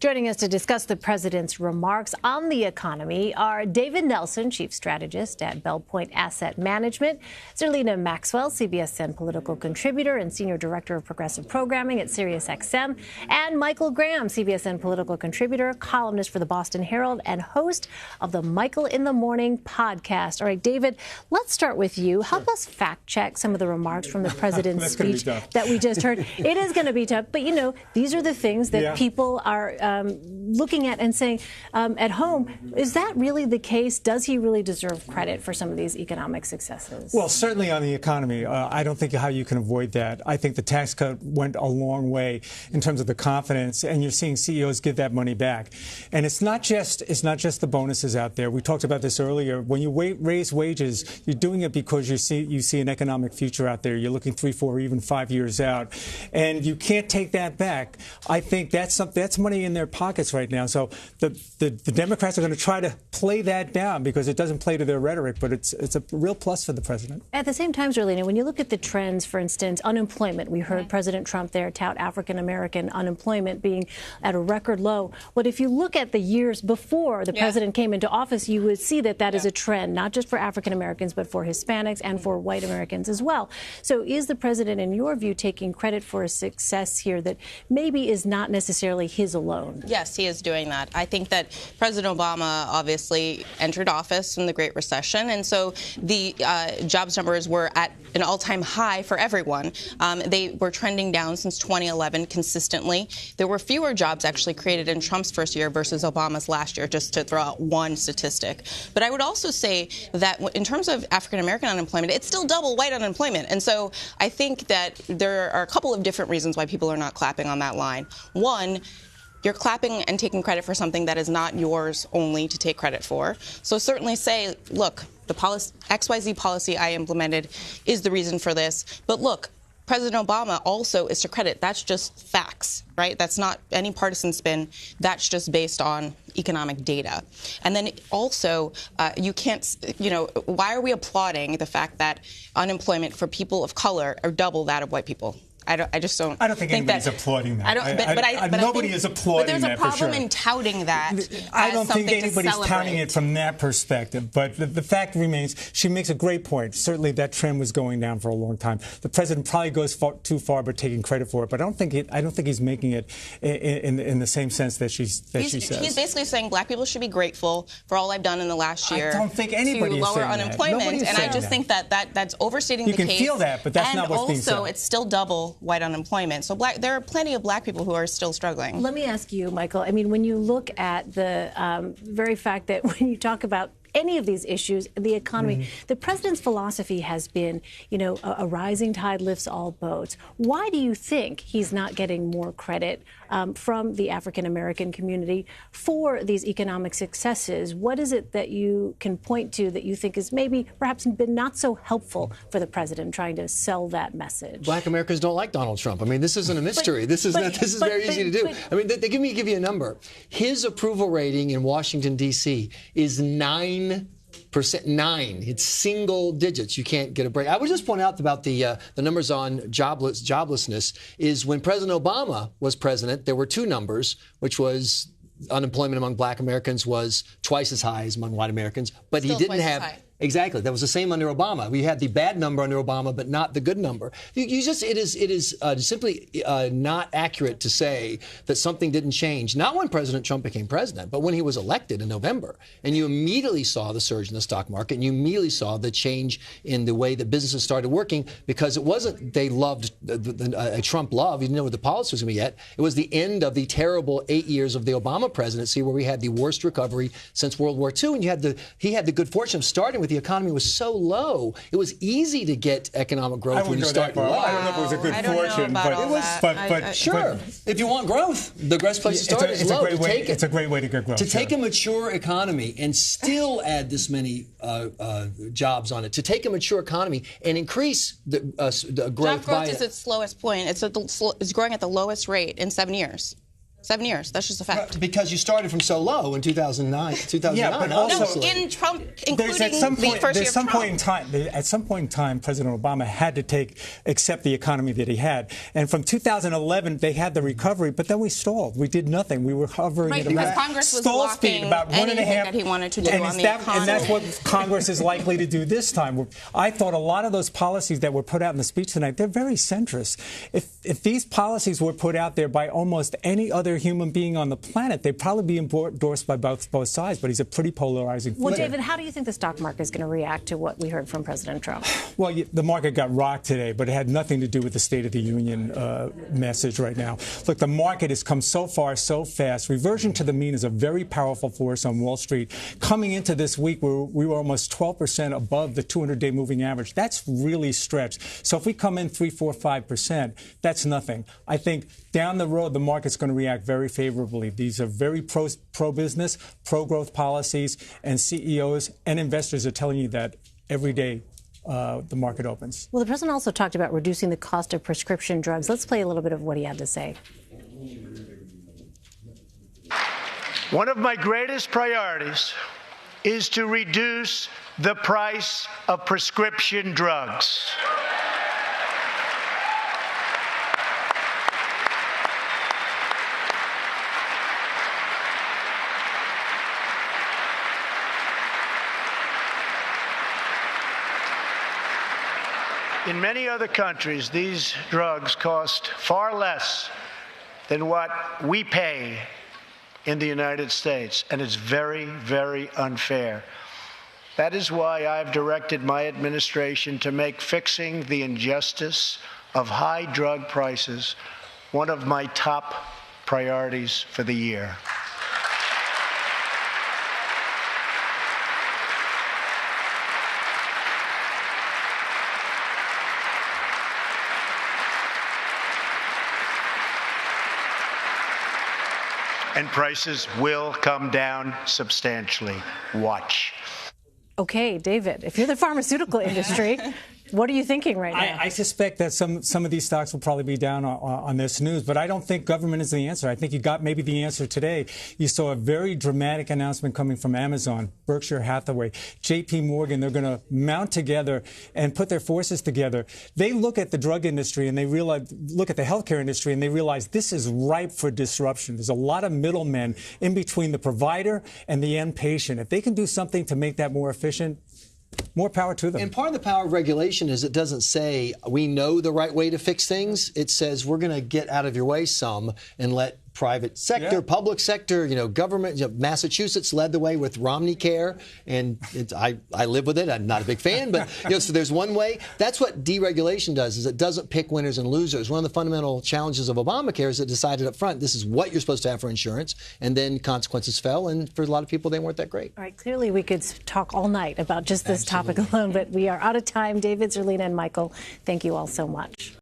Joining us to discuss the president's remarks on the economy are David Nelson, chief strategist at Belpointe Asset Management, Zerlina Maxwell, CBSN political contributor and senior director of progressive programming at Sirius XM, and Michael Graham, CBSN political contributor, columnist for the Boston Herald, and host of the Michael in the Morning podcast. All right, David, let's start with you. Help us fact check some of the remarks from the president's speech that we just heard. It is going to be tough, but you know, these are the things that people are looking at and saying at home, is that really the case? Does he really deserve credit for some of these economic successes? Well, certainly on the economy. I don't think how you can avoid that. I think the tax cut went a long way in terms of the confidence, and you're seeing CEOs give that money back. And it's not just the bonuses out there. We talked about this earlier. When you raise wages, you're doing it because you see an economic future out there. You're looking 3, 4, even 5 years out, and you can't take that back. I think that's money in their pockets right now. So the Democrats are going to try to play that down because it doesn't play to their rhetoric, but it's a real plus for the president. At the same time, Zerlina, when you look at the trends, for instance, unemployment, we heard President Trump there tout African-American unemployment being at a record low. But if you look at the years before the president came into office, you would see that is a trend, not just for African-Americans, but for Hispanics and for white Americans as well. So is the president, in your view, taking credit for a success here that maybe is not necessarily his alone? Yes, he is doing that. I think that President Obama obviously entered office in the Great Recession, and so the jobs numbers were at an all-time high for everyone. They were trending down since 2011 consistently. There were fewer jobs actually created in Trump's first year versus Obama's last year, just to throw out one statistic. But I would also say that in terms of African-American unemployment, it's still double white unemployment. And so I think that there are a couple of different reasons why people are not clapping on that line. One, you're clapping and taking credit for something that is not yours only to take credit for. So certainly say, look, the XYZ policy I implemented is the reason for this. But look, President Obama also is to credit. That's just facts, right? That's not any partisan spin. That's just based on economic data. And then also, you can't, why are we applauding the fact that unemployment for people of color are double that of white people? I don't think anybody's applauding that. Nobody is applauding that. But there's a problem in touting that. I don't think anybody's touting it from that perspective. But the fact remains, she makes a great point. Certainly, that trend was going down for a long time. The president probably goes too far, but taking credit for it. But I don't think he's making it in the same sense that she says. He's basically saying black people should be grateful for all I've done in the last year. I don't think anybody to lower unemployment, and I just think that's overstating the case. You can feel that, but that's not what's being said. And also, it's still double white unemployment. So there are plenty of black people who are still struggling. Let me ask you, Michael, I mean, when you look at the very fact that when you talk about any of these issues, the economy, the president's philosophy has been, a rising tide lifts all boats. Why do you think he's not getting more credit from the African-American community for these economic successes? What is it that you can point to that you think is maybe perhaps been not so helpful for the president trying to sell that message? Black Americans don't like Donald Trump. I mean, this isn't a mystery. This is very easy to do. I mean, they give you a number. His approval rating in Washington, D.C. is 9%. It's single digits. You can't get a break. I would just point out about the numbers on joblessness is when President Obama was president, there were two numbers, which was unemployment among black Americans was twice as high as among white Americans, but he didn't have. Exactly. That was the same under Obama. We had the bad number under Obama, but not the good number. It is simply not accurate to say that something didn't change. Not when President Trump became president, but when he was elected in November. And you immediately saw the surge in the stock market, and you immediately saw the change in the way that businesses started working, because it wasn't they loved Trump love. You didn't know what the policy was going to be yet. It was the end of the terrible 8 years of the Obama presidency, where we had the worst recovery since World War II, and he had the good fortune of starting with the economy was so low, it was easy to get economic growth when you start low. I don't know if it was a good fortune, but sure. If you want growth, the best place to start is low. It's a great way to get growth. To take a mature economy and still add this many jobs on it, to take a mature economy and increase the growth. Job growth is its slowest point. It's growing at the lowest rate in 7 years. 7 years. That's just a fact. Because you started from so low in 2009. Yeah, but also in Trump, including at some point, the first year of Trump. At some point in time, President Obama had to accept the economy that he had. And from 2011, they had the recovery, but then we stalled. We did nothing. We were hovering Right, at because around Congress was stall speed, blocking about 1.5. anything that he wanted to do on the economy. And that's what Congress is likely to do this time. I thought a lot of those policies that were put out in the speech tonight, they're very centrist. If these policies were put out there by almost any other human being on the planet, they'd probably be endorsed by both sides, but he's a pretty polarizing figure. Well, David, how do you think the stock market is going to react to what we heard from President Trump? Well, the market got rocked today, but it had nothing to do with the State of the Union message right now. Look, the market has come so far so fast. Reversion to the mean is a very powerful force on Wall Street. Coming into this week, we were almost 12% above the 200-day moving average. That's really stretched. So if we come in 3, 4, 5%, that's nothing. I think down the road, the market's going to react very favorably. These are very pro-business, pro-growth policies, and CEOs and investors are telling you that every day the market opens. Well, the president also talked about reducing the cost of prescription drugs. Let's play a little bit of what he had to say. One of my greatest priorities is to reduce the price of prescription drugs. In many other countries, these drugs cost far less than what we pay in the United States, and it's very, very unfair. That is why I've directed my administration to make fixing the injustice of high drug prices one of my top priorities for the year. And prices will come down substantially. Watch. Okay, David, if you're the pharmaceutical industry, what are you thinking right now? I suspect that some of these stocks will probably be down on this news, but I don't think government is the answer. I think you got maybe the answer today. You saw a very dramatic announcement coming from Amazon, Berkshire Hathaway, J.P. Morgan. They're going to mount together and put their forces together. They look at the drug industry and they look at the healthcare industry and they realize this is ripe for disruption. There's a lot of middlemen in between the provider and the end patient. If they can do something to make that more efficient, more power to them. And part of the power of regulation is it doesn't say we know the right way to fix things. It says we're going to get out of your way some and let private sector, public sector, government. Massachusetts led the way with Romney Care, and I live with it. I'm not a big fan, but so there's one way. That's what deregulation does. Is it doesn't pick winners and losers. One of the fundamental challenges of Obamacare is it decided up front this is what you're supposed to have for insurance, and then consequences fell, and for a lot of people they weren't that great. All right, clearly we could talk all night about just this topic alone, but we are out of time. David, Zerlina, and Michael, thank you all so much.